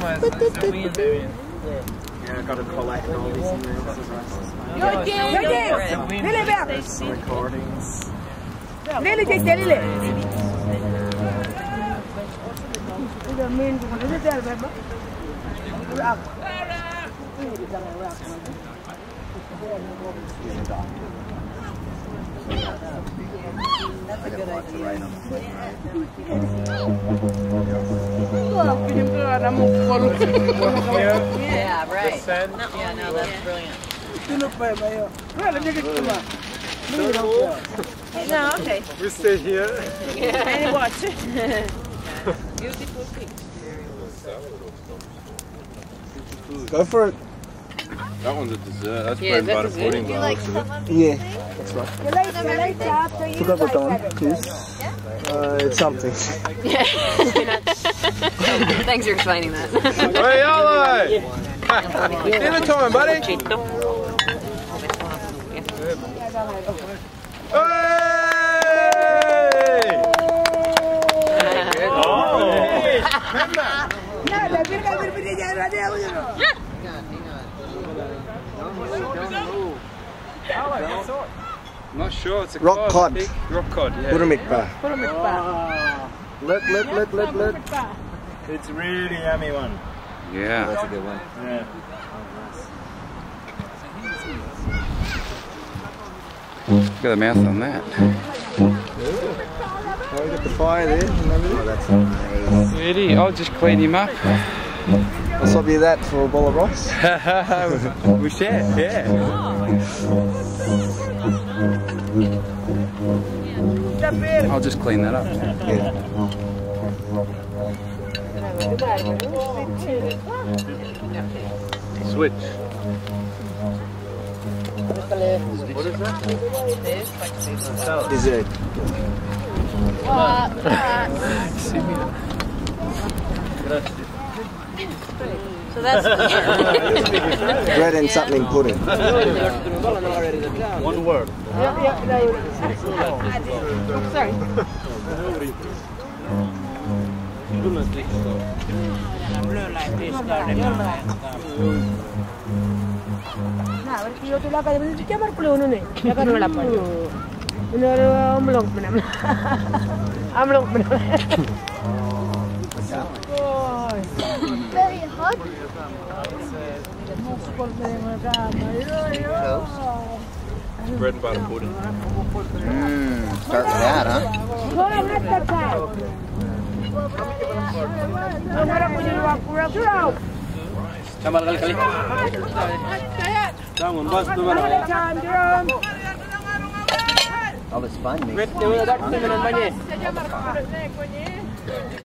Yeah, I've got to collect all these emails. Recordings. That's a good idea. Yeah, right. Yeah, no, that's brilliant. No, okay. We stay here. Yeah. And watch. Beautiful picture. Go for it. That one's a dessert. That's Yeah, bread and butter that's pudding. you like some of Yeah, that's right. Forgot what that one is. It's something. Thanks for explaining that. Hey, Arlo! Dinner time, buddy! I'm not sure, it's a Rock Cod. Rock Cod, yeah. Burrumirtpa. Let. It's really yummy one. Yeah. That's a good one. Yeah. Look at the mouth on that. Oh, we got the fire there. Oh, that's amazing. Really? I'll just clean him up. I'll swap you that for a bowl of rice. We share, yeah. I'll just clean that up. Yeah. Switch. What is that? Dessert. So that's Bread and something pudding. One word. sorry. Very hot. Bread and butter pudding. Start with that, huh? All the sponge.